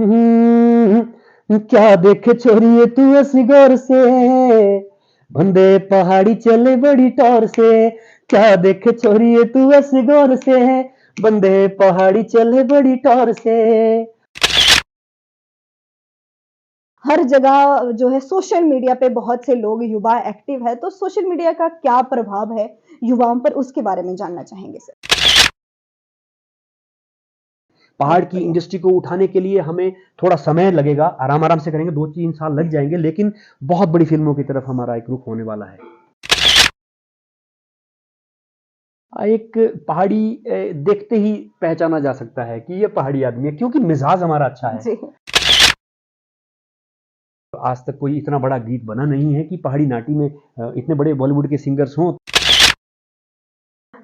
क्या देखे छोरिए तू ऐसी गौर से, बंदे पहाड़ी चले बड़ी टौर से। क्या देखे छोरिए तू ऐसी गौर से, बंदे पहाड़ी चले बड़ी टौर से। हर जगह जो है सोशल मीडिया पे बहुत से लोग युवा एक्टिव है, तो सोशल मीडिया का क्या प्रभाव है युवाओं पर, उसके बारे में जानना चाहेंगे सर। पहाड़ की इंडस्ट्री को उठाने के लिए हमें थोड़ा समय लगेगा, आराम आराम से करेंगे, 2-3 साल लग जाएंगे, लेकिन बहुत बड़ी फिल्मों की तरफ हमारा एक रुख होने वाला है। एक पहाड़ी देखते ही पहचाना जा सकता है कि ये पहाड़ी आदमी है, क्योंकि मिजाज हमारा अच्छा है। जी। आज तक कोई इतना बड़ा गीत बना नहीं है कि पहाड़ी नाटी में इतने बड़े बॉलीवुड के सिंगर्स हों।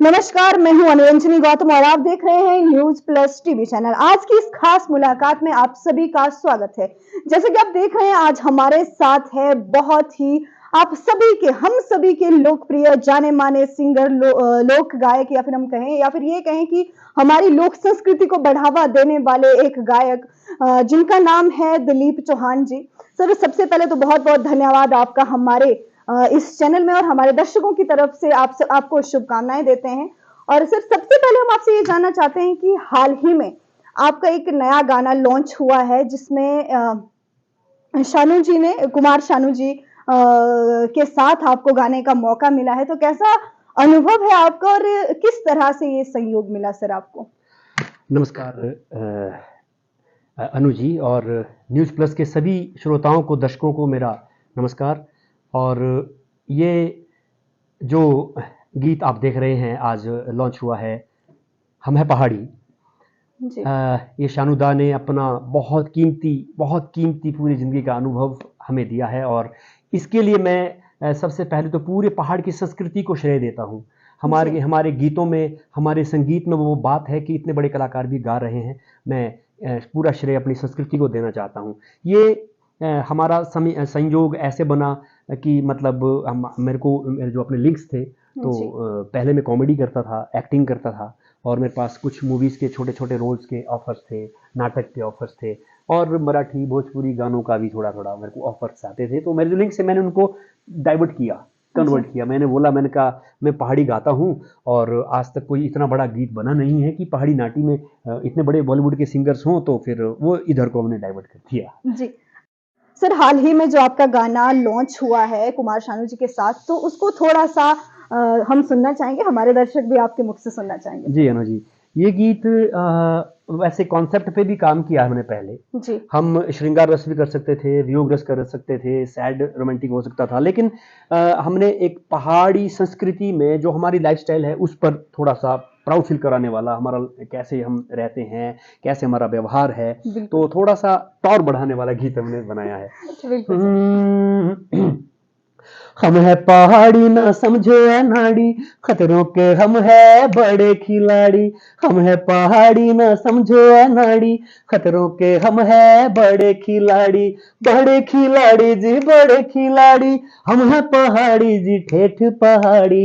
नमस्कार, मैं हूं अनुरंजनी गौतम और आप देख रहे हैं न्यूज प्लस टीवी चैनल। आज की इस खास मुलाकात में आप सभी का स्वागत है। जैसे कि आप देख रहे हैं, आज हमारे साथ है बहुत ही आप सभी के, हम सभी के लोकप्रिय जाने माने सिंगर, लोक गायक, या फिर हम कहें, या फिर ये कहें कि हमारी लोक संस्कृति को बढ़ावा देने वाले एक गायक, जिनका नाम है दिलीप चौहान जी। सर, सबसे पहले तो बहुत बहुत धन्यवाद आपका हमारे इस चैनल में और हमारे दर्शकों की तरफ से आपको शुभकामनाएं देते हैं। और सर, सबसे पहले हम आपसे ये जानना चाहते हैं कि हाल ही में आपका एक नया गाना लॉन्च हुआ है, जिसमें शानू जी ने, कुमार शानू जी के साथ आपको गाने का मौका मिला है। तो कैसा अनुभव है आपका और किस तरह से ये सहयोग मिला सर आपको? नमस्कार अनु जी, और न्यूज़ प्लस के सभी श्रोताओं को, दर्शकों को मेरा नमस्कार। और ये जो गीत आप देख रहे हैं आज लॉन्च हुआ है, हम है पहाड़ी, जी। ये शानुदा ने अपना बहुत कीमती पूरी ज़िंदगी का अनुभव हमें दिया है, और इसके लिए मैं सबसे पहले तो पूरे पहाड़ की संस्कृति को श्रेय देता हूँ। हमारे गीतों में, हमारे संगीत में वो बात है कि इतने बड़े कलाकार भी गा रहे हैं। मैं पूरा श्रेय अपनी संस्कृति को देना चाहता हूँ। ये हमारा संयोग ऐसे बना कि मतलब मेरे जो अपने लिंक्स थे, तो पहले मैं कॉमेडी करता था, एक्टिंग करता था, और मेरे पास कुछ मूवीज़ के छोटे-छोटे रोल्स के ऑफ़र्स थे, नाटक के ऑफ़र्स थे, और मराठी, भोजपुरी गानों का भी थोड़ा-थोड़ा मेरे को ऑफ़र्स आते थे। तो मेरे जो लिंक्स हैं, मैंने उनको डाइवर्ट किया, कन्वर्ट किया। मैंने कहा मैं पहाड़ी गाता हूँ, और आज तक कोई इतना बड़ा गीत बना नहीं है कि पहाड़ी नाटी में इतने बड़े बॉलीवुड के सिंगर्स हों, तो फिर वो इधर को हमने डाइवर्ट कर दिया। जी। सर, हाल ही में जो आपका गाना लॉन्च हुआ है कुमार शानू जी के साथ, तो उसको थोड़ा-सा हम सुनना चाहेंगे, हमारे दर्शक भी आपके मुख से सुनना चाहेंगे। जी अनु जी, ये गीत वैसे कॉन्सेप्ट पे भी काम किया हमने पहले। जी। हम श्रृंगार रस भी कर सकते थे, वियोग रस कर सकते थे, सैड रोमांटिक हो सकता था, लेकिन हमने एक पहाड़ी संस्कृति में जो हमारी लाइफ़स्टाइल है, उस पर थोड़ा-सा प्राउड फ़ील कराने वाला, हमारा कैसे हम रहते हैं, कैसे हमारा व्यवहार है, तो थोड़ा-सा टौर बढ़ाने वाला गीत हमने बनाया है। हम है पहाड़ी ना समझो अनाड़ी, खतरों के हम है बड़े खिलाड़ी। हम है पहाड़ी ना समझो अनाड़ी, खतरों के हम है बड़े खिलाड़ी। बड़े खिलाड़ी जी, बड़े खिलाड़ी, हम है पहाड़ी जी, ठेठ पहाड़ी।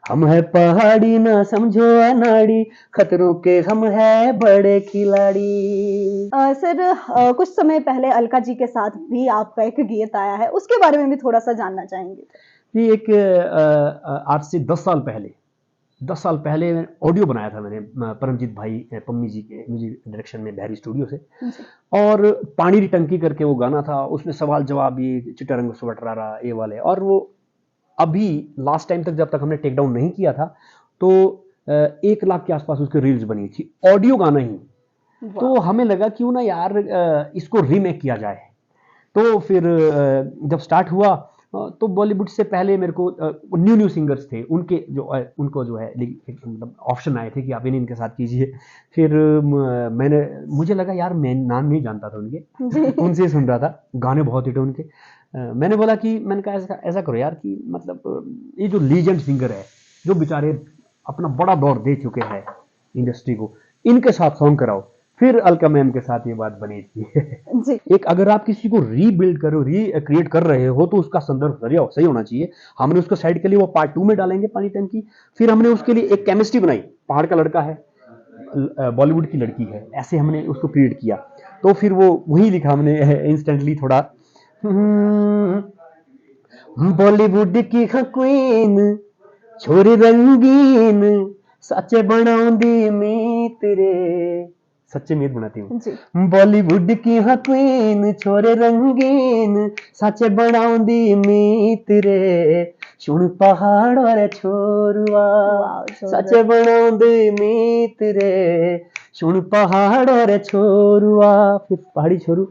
हम है पहाड़ी ना समझो अनाड़ी, खतरों के हम है बड़े खिलाड़ी। सर, कुछ समय पहले अलका जी के साथ भी आपका एक गीत आया है, उसके बारे में भी थोड़ा-सा जानना चाहेंगे? ये एक आज से 10 साल पहले ऑडियो बनाया था मैंने, परमजीत भाई पम्मी जी के म्यूजिक डायरेक्शन में, बहरी स्टूडियो से। और पानी री टंकी करके वो गाना था, उसमें सवाल जवाब, ये चिट्टा रंग सुबटरारा, ये वाले। और वो अभी लास्ट टाइम तक, जब तक हमने टेक डाउन नहीं किया था, तो 1 लाख के आसपास उसकी रील्स बनी थी, ऑडियो गाना ही। तो हमें लगा क्यों ना यार इसको रीमेक किया जाए। तो फिर जब स्टार्ट हुआ, तो बॉलीवुड से पहले मेरे को न्यू सिंगर्स थे, उनको जो है मतलब ऑप्शन आए थे कि आप इनके साथ कीजिए। फिर मुझे लगा यार, मैं नाम नहीं जानता था उनके, उनसे सुन रहा था, गाने बहुत हिट है उनके। मैंने कहा ऐसा करो यार कि मतलब ये जो लीजेंड सिंगर है, जो बेचारे अपना बड़ा दौर दे चुके हैं इंडस्ट्री को, इनके साथ सॉन्ग कराओ। फिर अलका मैम के साथ ये बात बनी थी। एक अगर आप किसी को रीबिल्ड करो, रीक्रिएट कर रहे हो, तो उसका संदर्भ सही होना चाहिए। हमने उसको साइड के लिए वो पार्ट 2 में डालेंगे, पानी टंकी। फिर हमने उसके लिए एक केमिस्ट्री बनाई, पहाड़ का लड़का है, बॉलीवुड की लड़की है, ऐसे हमने उसको क्रिएट किया। तो फिर वो वही लिखा हमने इंस्टेंटली थोड़ा, बॉलीवुड की क्वीन छोरी रंगीन सच्चे बनाऊंदी मीत रे, सच्चे मीत बनाती हूँ। जी बॉलीवुड की हाँ क्वीन छोरे रंगीन सच्चे बनाऊंदी मीत रे, सुन पहाड़ रे छोरुआ वाह, जोरदार। सच्चे बनाऊंदी मीत रे, सुन पहाड़ रे छोरुआ। फिर पहाड़ी छोरू,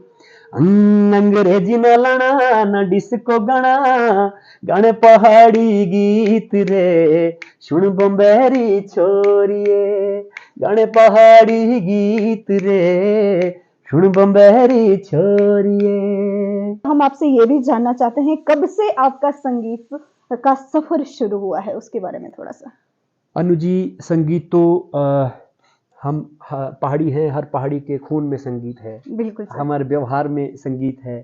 अंग्रेजी न लड़ा न डिस्को गाना, गाने पहाड़ी गीत रे, सुन बम्बेरी छोरिए, गाने पहाड़ी गीत रे, सुन बम्बेरी छोरिए। हम आपसे ये भी जानना चाहते हैं कब से आपका संगीत का सफर शुरू हुआ है, उसके बारे में थोड़ा सा। अनु जी, संगीत तो हम पहाड़ी हैं, हर पहाड़ी के खून में संगीत है, बिल्कुल सर। हमारे व्यवहार में संगीत है।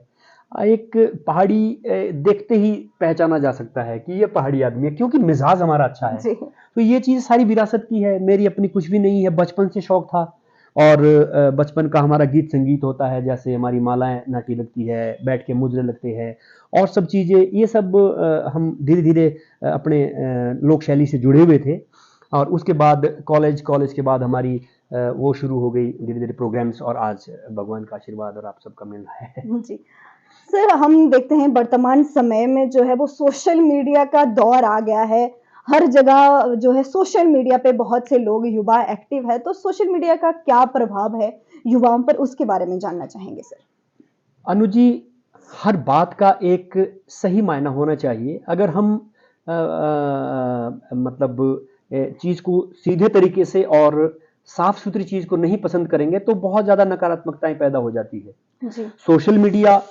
एक पहाड़ी देखते ही पहचाना जा सकता है कि ये पहाड़ी आदमी है, क्योंकि मिजाज हमारा अच्छा है। जी तो ये चीज़ सारी विरासत की है, मेरी अपनी कुछ भी नहीं है, बचपन से शौक था। और बचपन का हमारा गीत संगीत होता है, जैसे हमारी मालाएं नाटी लगती है, बैठ के मुजरे लगते हैं और सब चीज़ें, ये सब हम धीरे धीरे अपने लोक शैली से जुड़े हुए थे। और उसके बाद कॉलेज के बाद हमारी वो शुरू हो गई धीरे धीरे प्रोग्राम्स, और आज भगवान का आशीर्वाद और आप सबका मिलना है। जी सर, हम देखते हैं वर्तमान समय में जो है वो सोशल मीडिया का दौर आ गया है। हर जगह जो है सोशल मीडिया पे बहुत से लोग, युवा एक्टिव है, तो सोशल मीडिया का क्या प्रभाव है युवाओं पर, उसके बारे में जानना चाहेंगे सर। अनु जी, हर बात का एक सही मायना होना चाहिए। अगर हम मतलब चीज़ को सीधे तरीके से और साफ सुथरी चीज़ को नहीं पसंद करेंगे तो बहुत ज़्यादा नकारात्मकताएं पैदा हो जाती है। जी सोशल मीडिया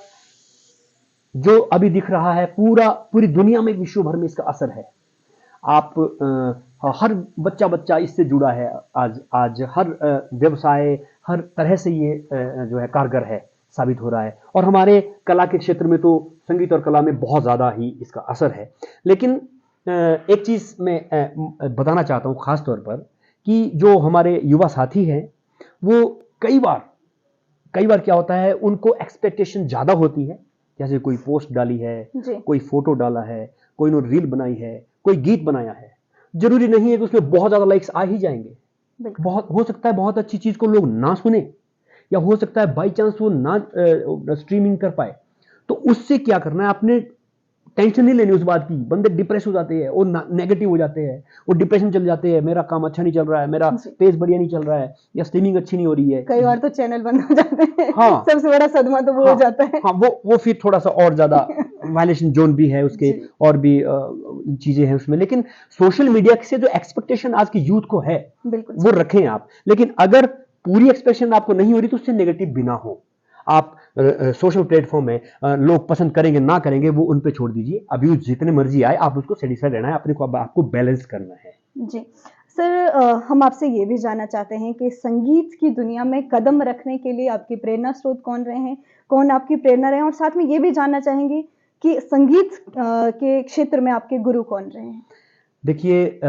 जो अभी दिख रहा है, पूरी दुनिया में, विश्व भर में इसका असर है। आप हर बच्चा इससे जुड़ा है। आज हर व्यवसाय, हर तरह से ये जो है कारगर है, साबित हो रहा है। और हमारे कला के क्षेत्र में तो संगीत और कला में बहुत ज़्यादा ही इसका असर है। लेकिन एक चीज़ मैं बताना चाहता हूँ ख़ास तौर पर, कि जो हमारे युवा साथी हैं, वो कई बार क्या होता है, उनको एक्सपेक्टेशन ज़्यादा होती है। जैसे कोई पोस्ट डाली है, जी कोई फोटो डाला है, कोई ने रील बनाई है, कोई गीत बनाया है, जरूरी नहीं है कि उसमें बहुत ज्यादा लाइक्स आ ही जाएंगे। बिल्कुल बहुत हो सकता है बहुत अच्छी चीज को लोग ना सुने, या हो सकता है बाई चांस वो ना स्ट्रीमिंग कर पाए। तो उससे क्या करना है, आपने टेंशन नहीं लेनी उस बात की। बंदे डिप्रेस हो जाते हैं और नेगेटिव हो जाते हैं, वो डिप्रेशन चल जाते हैं, मेरा काम अच्छा नहीं चल रहा है, मेरा जी। पेज बढ़िया नहीं चल रहा है, या स्ट्रीमिंग अच्छी नहीं हो रही है। कई बार तो चैनल बंद हो जाते हैं। हाँ। सबसे बड़ा सदमा तो वो हाँ, हो जाता है। हाँ, वो फिर थोड़ा सा और ज्यादा वायलेशन जोन भी है उसके, जी। और भी चीजें हैं उसमें। लेकिन सोशल मीडिया से जो एक्सपेक्टेशन आज की यूथ को है, बिल्कुल वो रखें आप। लेकिन अगर पूरी एक्सपेक्टेशन आपको नहीं हो रही तो उससे नेगेटिव भी ना हो। आप सोशल प्लेटफॉर्म में लोग पसंद करेंगे ना करेंगे वो उन पे छोड़ दीजिए। अभी जितने मर्जी आए, आप उसको सेटिस्फाइड रहना है, अपने को आपको बैलेंस करना है। जी सर, हम आपसे ये भी जानना चाहते हैं कि संगीत की दुनिया में कदम रखने के लिए आपकी प्रेरणा स्रोत कौन रहे हैं, कौन आपकी प्रेरणा रहे हैं, और साथ में ये भी जानना चाहेंगे कि संगीत के क्षेत्र में आपके गुरु कौन रहे हैं। देखिए,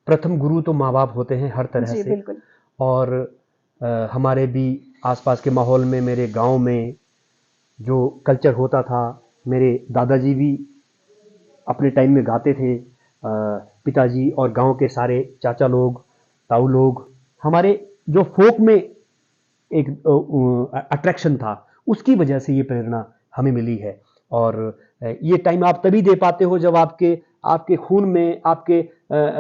प्रथम गुरु तो माँ बाप होते हैं हर तरह जी से। बिल्कुल। और हमारे भी आसपास के माहौल में, मेरे गांव में जो कल्चर होता था, मेरे दादाजी भी अपने टाइम में गाते थे, पिताजी और गांव के सारे चाचा लोग, ताऊ लोग, हमारे जो फोक में एक अट्रैक्शन था, उसकी वजह से ये प्रेरणा हमें मिली है। और ये टाइम आप तभी दे पाते हो जब आपके खून में, आपके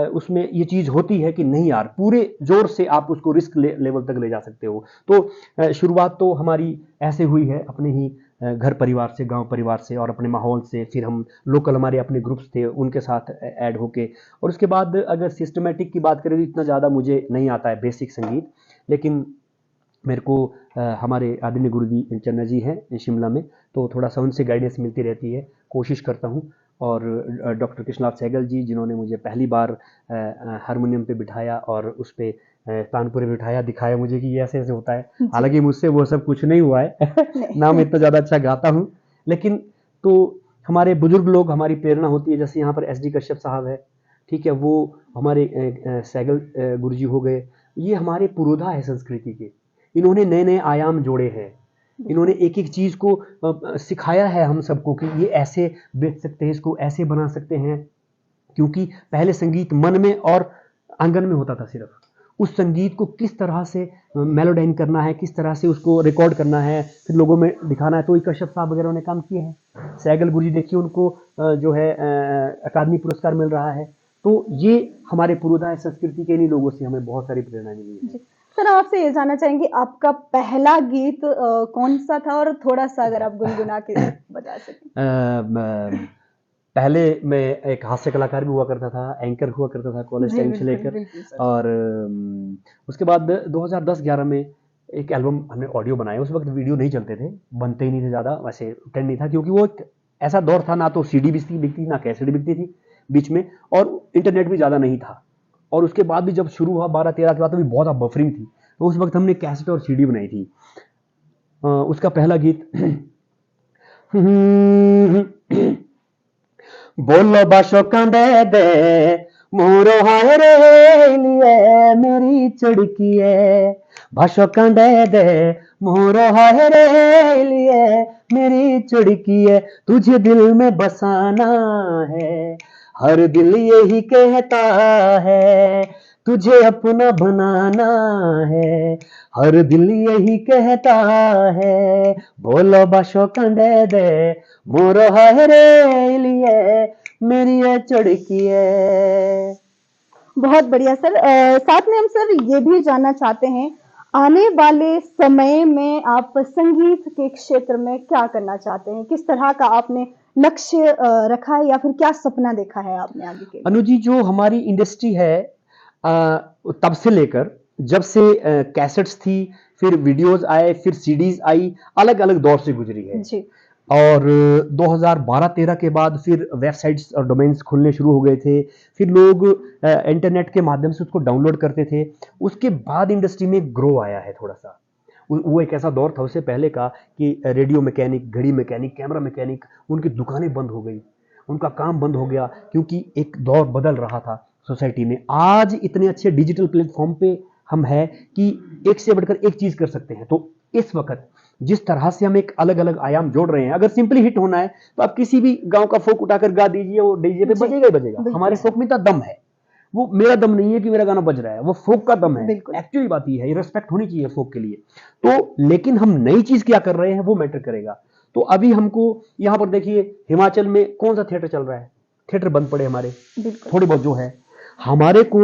उसमें ये चीज़ होती है कि नहीं यार, पूरे जोर से आप उसको रिस्क लेवल तक ले जा सकते हो। तो शुरुआत तो हमारी ऐसे हुई है, अपने ही घर परिवार से, गांव परिवार से और अपने माहौल से। फिर हम लोकल, हमारे अपने ग्रुप्स थे, उनके साथ ऐड होके। और उसके बाद अगर सिस्टमेटिक की बात करें तो इतना ज़्यादा मुझे नहीं आता है बेसिक संगीत। लेकिन मेरे को हमारे आदरणीय गुरुजी चन्ना जी हैं शिमला में, तो थोड़ा सा उनसे गाइडेंस मिलती रहती है, कोशिश करता हूँ। और डॉक्टर कृष्णनाथ सहगल जी, जिन्होंने मुझे पहली बार हारमोनियम पे बिठाया और उस पे तानपुरे बिठाया, दिखाया मुझे कि ये ऐसे ऐसे होता है। हालांकि मुझसे वो सब कुछ नहीं हुआ है ना मैं इतना ज़्यादा अच्छा गाता हूँ। लेकिन तो हमारे बुजुर्ग लोग हमारी प्रेरणा होती है, जैसे यहाँ पर SD कश्यप साहब है, ठीक है, वो हमारे सैगल गुरुजी हो गए, ये हमारे पुरोधा है संस्कृति के। इन्होंने नए नए आयाम जोड़े हैं, इन्होंने एक एक चीज को सिखाया है हम सबको कि ये ऐसे बेच सकते हैं, इसको ऐसे बना सकते हैं। क्योंकि पहले संगीत मन में और आंगन में होता था सिर्फ, उस संगीत को किस तरह से मेलोडाइन करना है, किस तरह से उसको रिकॉर्ड करना है, फिर लोगों में दिखाना है, तो कश्यप साहब वगैरह ने काम किए हैं। सैगल गुरुजी देखिए, उनको जो है अकादमी पुरस्कार मिल रहा है। तो ये हमारे पुरोधा संस्कृति के इन्हीं लोगों से हमें बहुत सारी प्रेरणा मिली है। सर, आपसे ये जानना चाहेंगे आपका पहला गीत कौन सा था, और थोड़ा सा अगर आप गुनगुना के बता सकें। पहले मैं एक हास्य कलाकार भी हुआ करता था, एंकर हुआ करता था कॉलेज टाइम से लेकर, और उसके बाद 2010-11 में एक एल्बम हमने ऑडियो बनाया। उस वक्त वीडियो नहीं चलते थे, बनते ही नहीं थे ज़्यादा, वैसे ट्रेंड नहीं था, क्योंकि वो एक ऐसा दौर था, ना तो सीडी बिकती ना कैसेट बिकती थी बीच में, और इंटरनेट भी ज़्यादा नहीं था। और उसके बाद भी जब शुरू हुआ 12-13 के बाद, तो भी बहुत बफरिंग थी, तो उस वक्त हमने कैसेट और सीडी बनाई थी। उसका पहला गीत बोलो बाशो कांडे दे मोरो हाय रे लिए मेरी चुड़की है, बाशो कांडे दे मोरो हाय रे लिए मेरी चुड़की है, तुझे दिल में बसाना है, हर दिल यही कहता है, तुझे अपना बनाना है, हर दिल यही कहता है, बोलो बाशो कंडे दे मोरो हाय रे लिए मेरी ये चुड़की है। बहुत बढ़िया सर। साथ में हम सर ये भी जानना चाहते हैं, आने वाले समय में आप संगीत के क्षेत्र में क्या करना चाहते हैं, किस तरह का आपने लक्ष्य रखा है, या फिर क्या सपना देखा है आपने आगे के लिए? अनु जी, जो हमारी इंडस्ट्री है तब से लेकर, जब से कैसेट्स थी, फिर वीडियोस आए, फिर सीडीज आई, अलग अलग दौर से गुजरी है जी। और 2012-13 के बाद फिर वेबसाइट्स और डोमेन्स खुलने शुरू हो गए थे, फिर लोग इंटरनेट के माध्यम से उसको डाउनलोड करते थे। उसके बाद इंडस्ट्री में ग्रो आया है थोड़ा सा। वो एक ऐसा दौर था उससे पहले का कि रेडियो मैकेनिक, घड़ी मैकेनिक, कैमरा मैकेनिक, उनकी दुकानें बंद हो गई, उनका काम बंद हो गया, क्योंकि एक दौर बदल रहा था सोसाइटी में। आज इतने अच्छे डिजिटल प्लेटफॉर्म पे हम हैं कि एक से बढ़कर एक चीज कर सकते हैं। तो इस वक्त जिस तरह से हम एक अलग अलग आयाम जोड़ रहे हैं, अगर सिंपली हिट होना है तो आप किसी भी गांव का फोक उठाकर गा दीजिए, वो डीजे पे बजेगा ही बजेगा। हमारे फोक में इतना दम है, वो मेरा दम नहीं है कि मेरा गाना बज रहा है, वो फोक का दम है। एक्चुअली बात ये है, रिस्पेक्ट होनी चाहिए फोक के लिए। तो लेकिन हम नई चीज क्या कर रहे हैं वो मैटर करेगा। तो अभी हमको यहाँ पर देखिए, हिमाचल में कौन सा थिएटर चल रहा है, थिएटर बंद पड़े हमारे थोड़े बहुत जो है। हमारे को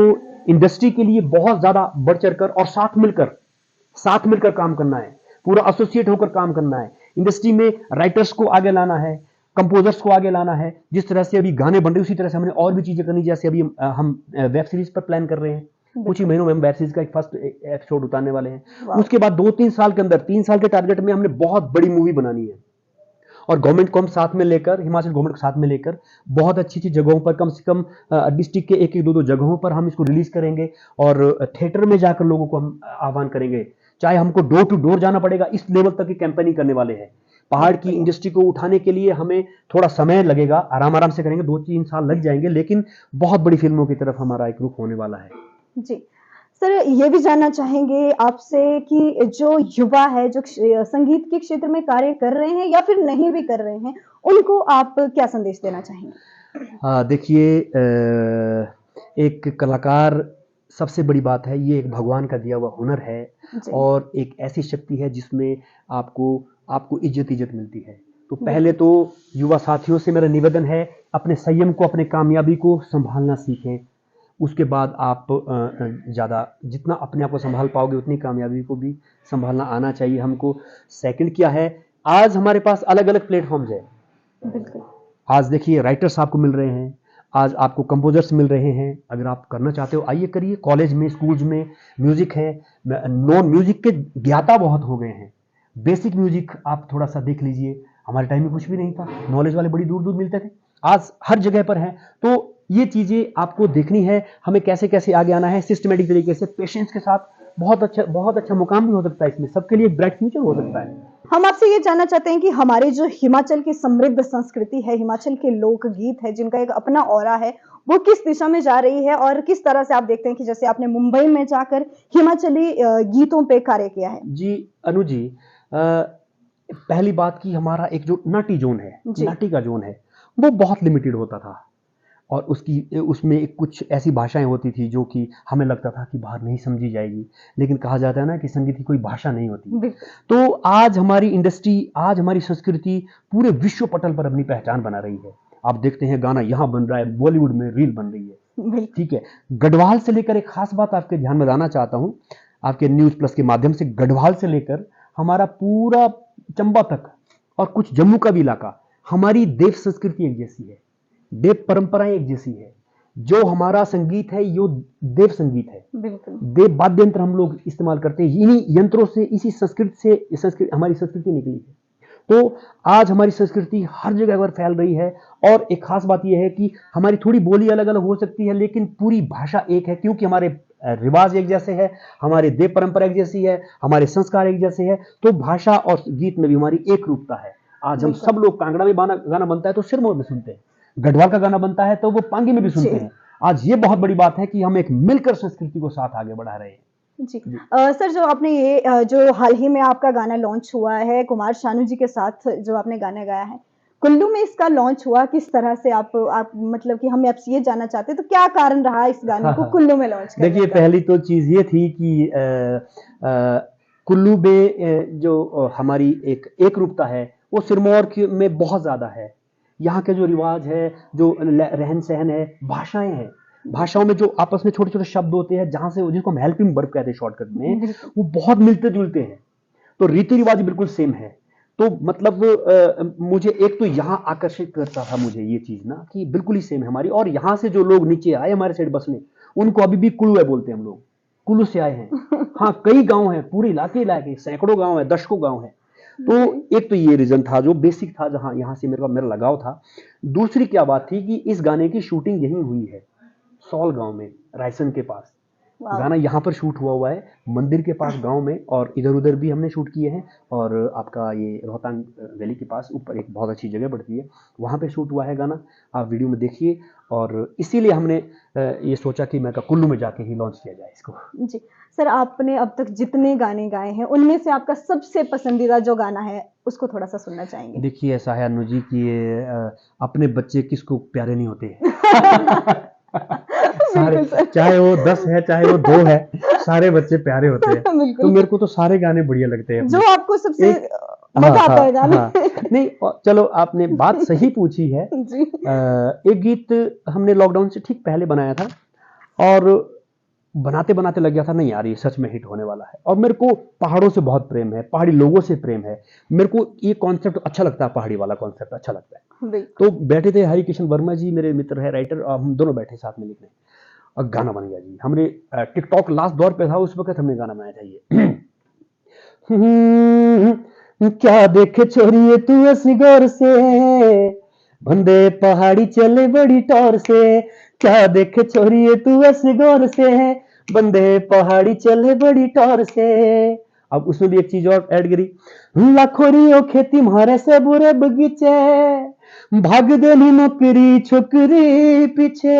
इंडस्ट्री के लिए बहुत ज्यादा बढ़ चढ़कर और साथ मिलकर काम करना है, पूरा एसोसिएट होकर काम करना है। इंडस्ट्री में राइटर्स को आगे लाना है, कंपोजर्स को आगे लाना है। जिस तरह से अभी गाने बन रहे उसी तरह से हमने और भी चीजें करनी, जैसे अभी हम वेब सीरीज पर प्लान कर रहे हैं। कुछ ही महीनों में हम वेब सीरीज का एक फर्स्ट एपिसोड उतारने वाले हैं। उसके बाद 2-3 साल के अंदर, 3 साल के टारगेट में हमने बहुत बड़ी मूवी बनानी है, और गवर्नमेंट को हम साथ में लेकर, हिमाचल गवर्नमेंट को साथ में लेकर, बहुत अच्छी अच्छी जगहों पर, कम से कम डिस्ट्रिक्ट के 1-2 जगहों पर हम इसको रिलीज करेंगे, और थिएटर में जाकर लोगों को हम आह्वान करेंगे। चाहे हमको डोर टू डोर जाना पड़ेगा, इस लेवल तक की कैंपेनिंग करने वाले हैं। पहाड़ की इंडस्ट्री को उठाने के लिए हमें थोड़ा समय लगेगा, आराम से करेंगे, 2-3 साल लग जाएंगे, लेकिन बहुत बड़ी फिल्मों की तरफ हमारा एक रुख होने वाला है। जी सर, ये भी जानना चाहेंगे आपसे कि जो युवा है, जो संगीत के क्षेत्र में कार्य कर रहे हैं या फिर नहीं भी कर रहे हैं, उनको आप क्या संदेश देना चाहेंगे? देखिए, एक कलाकार, सबसे बड़ी बात है, ये एक भगवान का दिया हुआ हुनर है, और एक ऐसी शक्ति है जिसमें आपको इज्जत मिलती है। तो पहले तो युवा साथियों से मेरा निवेदन है, अपने संयम को, अपने कामयाबी को संभालना सीखें। उसके बाद आप ज़्यादा जितना अपने आप को संभाल पाओगे, उतनी कामयाबी को भी संभालना आना चाहिए हमको। सेकंड क्या है, आज हमारे पास अलग अलग प्लेटफॉर्म्स है। आज देखिए, राइटर्स आपको मिल रहे हैं, आज आपको कंपोजर्स मिल रहे हैं। अगर आप करना चाहते हो, आइए करिए। कॉलेज में, स्कूल्स में म्यूजिक है, नॉन म्यूजिक के ज्ञाता बहुत हो गए हैं। बेसिक म्यूजिक आप थोड़ा सा देख लीजिए, हमारे टाइम में कुछ भी नहीं था, नॉलेज वाले बड़ी दूर दूर मिलते थे, आज हर जगह पर हैं। तो ये चीजें आपको देखनी है, हमें कैसे कैसे आगे आना है, सिस्टमेटिक तरीके से, पेशेंस के साथ। बहुत अच्छा मुकाम भी हो सकता है इसमें, सबके लिए एक ब्राइट फ्यूचर हो सकता है। हम आपसे ये जानना चाहते हैं कि हमारे जो हिमाचल की समृद्ध संस्कृति है, हिमाचल के लोकगीत है, जिनका एक अपना ऑरा है, वो किस दिशा में जा रही है और किस तरह से आप देखते हैं कि जैसे आपने मुंबई में जाकर हिमाचली गीतों पे कार्य किया है? जी अनु जी, पहली बात की हमारा एक जो नाटी जोन है, जी। नाटी का जोन है, वो बहुत लिमिटेड होता था और उसमें कुछ ऐसी भाषाएं होती थी जो कि हमें लगता था कि बाहर नहीं समझी जाएगी, लेकिन कहा जाता है ना कि संगीत की कोई भाषा नहीं होती। बिल्कुल। तो आज हमारी इंडस्ट्री, आज हमारी संस्कृति पूरे विश्व पटल पर अपनी पहचान बना रही है। आप देखते हैं गाना यहाँ बन रहा है, बॉलीवुड में रील बन रही है, बिल्कुल। ठीक है। गढ़वाल से लेकर एक खास बात आपके ध्यान में लाना चाहता हूँ, आपके न्यूज प्लस के माध्यम से, गढ़वाल से लेकर हमारा पूरा चंबा तक और कुछ जम्मू का भी इलाका, हमारी देव संस्कृति एक जैसी है, देव परंपराएं एक जैसी है। जो हमारा संगीत है यो देव संगीत है, बिल्कुल। देव वाद्य यंत्र हम लोग इस्तेमाल करते हैं, इन्हीं यंत्रों से, इसी संस्कृति से हमारी संस्कृति निकली है। तो आज हमारी संस्कृति हर जगह पर फैल रही है और एक खास बात यह है कि हमारी थोड़ी बोली अलग अलग हो सकती है, लेकिन पूरी भाषा एक है, क्योंकि हमारे रिवाज एक जैसे है, हमारे देव परंपरा एक जैसी है, हमारे संस्कार एक जैसे है। तो भाषा और गीत में भी हमारी एक रूपता है। आज हम सब लोग, कांगड़ा में गाना बनता है तो सिरमौर में सुनते हैं, गढ़वाल का गाना बनता है तो वो पांगी में भी सुनते हैं। आज ये बहुत बड़ी बात है कि हम एक मिलकर संस्कृति को साथ आगे बढ़ा रहे हैं। जी। सर, जो आपने ये जो हाल ही में आपका गाना लॉन्च हुआ है कुमार शानू जी के साथ, जो आपने गाना गाया है, कुल्लू में इसका लॉन्च हुआ, किस तरह से आप मतलब कि हम आपसे ये जानना चाहते हैं, तो क्या कारण रहा इस गाने को कुल्लू में लॉन्च करने का? देखिए, पहली तो चीज ये थी कि कुल्लू में जो हमारी एक रूपता है वो सिरमौर में बहुत ज्यादा है। यहाँ के जो रिवाज है, जो रहन सहन है, भाषाएं हैं, भाषाओं में जो आपस में छोटे छोटे शब्द होते हैं, जहां से जिसको हम हेल्पिंग वर्ब कहते हैं शॉर्टकट में, वो बहुत मिलते जुलते हैं। तो रीति रिवाज बिल्कुल सेम है। तो मतलब मुझे एक तो यहाँ आकर्षित करता था मुझे ये चीज ना कि बिल्कुल ही सेम है हमारी। और यहाँ से जो लोग नीचे आए हमारे साइड बसने, उनको अभी भी कुल्लू बोलते हैं हम लोग, कुल्लू से आए हैं। हाँ, कई गाँव हैं, पूरे इलाके सैकड़ों गाँव है, दशकों गाँव है। तो एक तो ये रीजन था जो बेसिक था, जहां यहाँ से मेरा लगाव था। दूसरी क्या बात थी कि इस गाने की शूटिंग यहीं हुई है, सौल गांव में, रायसन के पास। गाना यहाँ पर शूट हुआ है, मंदिर के पास गांव में, और इधर उधर भी हमने शूट किए हैं। और आपका ये रोहतांग वैली के पास ऊपर एक बहुत अच्छी जगह पड़ती है, वहाँ पे शूट हुआ है गाना। आप वीडियो में देखिए। और इसीलिए हमने ये सोचा कि मैं कुल्लू में जाके ही लॉन्च किया जाए इसको। जी सर, आपने अब तक जितने गाने गाए हैं उनमें से आपका सबसे पसंदीदा जो गाना है उसको थोड़ा सा सुनना चाहेंगे? देखिए, ऐसा है अनु जी कि अपने बच्चे किसको प्यारे नहीं होते। सारे, चाहे वो 10 है चाहे वो 2 है, सारे बच्चे प्यारे होते हैं। तो मेरे को तो सारे गाने बढ़िया लगते हैं। जो आपको सबसे मजा आता है गाने? नहीं, चलो आपने बात सही पूछी है। जी। एक गीत हमने लॉकडाउन से ठीक पहले बनाया था और बनाते बनाते लग गया था, नहीं यार ये सच में हिट होने वाला है। और मेरे को पहाड़ों से बहुत प्रेम है, पहाड़ी लोगों से प्रेम है, मेरे को ये कॉन्सेप्ट अच्छा लगता है, पहाड़ी वाला कॉन्सेप्ट अच्छा लगता है। तो बैठे थे हरि किशन वर्मा जी, मेरे मित्र है राइटर, और हम दोनों बैठे साथ में लिखने, और गाना बन गया जी। हमने टिकटॉक लास्ट दौर पे था उस वक्त, हमने गाना बनाया था ये। क्या देखे छोरिए तू ऐसी गौर से, बंदे पहाड़ी चले बड़ी टौर से। क्या देखे छोरिए तू ऐसी गौर से, बंदे पहाड़ी चले बड़ी टौर से। अब उसमें भी एक चीज और ऐड करी, लाखोरियों खेती मारे से बुरे बगीचे, भाग देनी नौकरी छोकरी पीछे,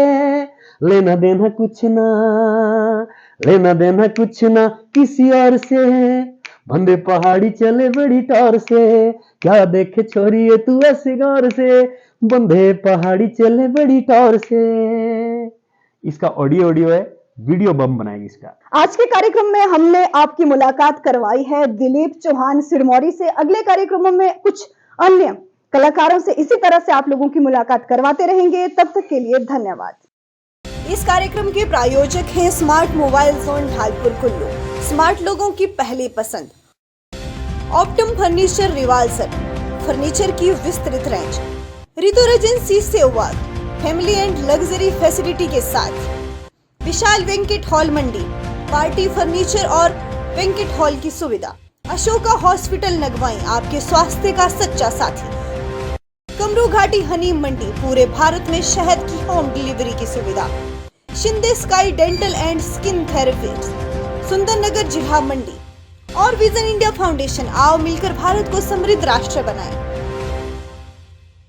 लेना देना कुछ ना, लेना देना कुछ ना किसी और से, बंदे पहाड़ी चले बड़ी टौर से। क्या देखे छोरिए तू ऐसी गौर से, बंदे पहाड़ी चले बड़ी टौर से। इसका ऑडियो है, वीडियो बम बनाएगी इसका। आज के कार्यक्रम में हमने आपकी मुलाकात करवाई है दिलीप चौहान सिरमौरी से। अगले कार्यक्रमों में कुछ अन्य कलाकारों से इसी तरह से आप लोगों की मुलाकात करवाते रहेंगे। तब तक के लिए धन्यवाद। इस कार्यक्रम के प्रायोजक हैं smart mobile zone Dhalpur Kullu, smart लोगों की पहली पसंद। ऑप्टम फर्नीचर रिवाल्सर, फर्नीचर की विस्तृत range, Ritu agency Sehwag, family and luxury facility के साथ। विशाल वेंकट हॉल मंडी, पार्टी फर्नीचर और वेंकट हॉल की सुविधा। अशोका हॉस्पिटल नगवाई, आपके स्वास्थ्य का सच्चा साथी। कमरू घाटी हनी मंडी, पूरे भारत में शहद की होम डिलीवरी की सुविधा। Shinde Sky Dental and Skin Therapy, Sundernagar जिला मंडी। और विजन इंडिया फाउंडेशन, आओ मिलकर भारत को समृद्ध राष्ट्र बनाएं।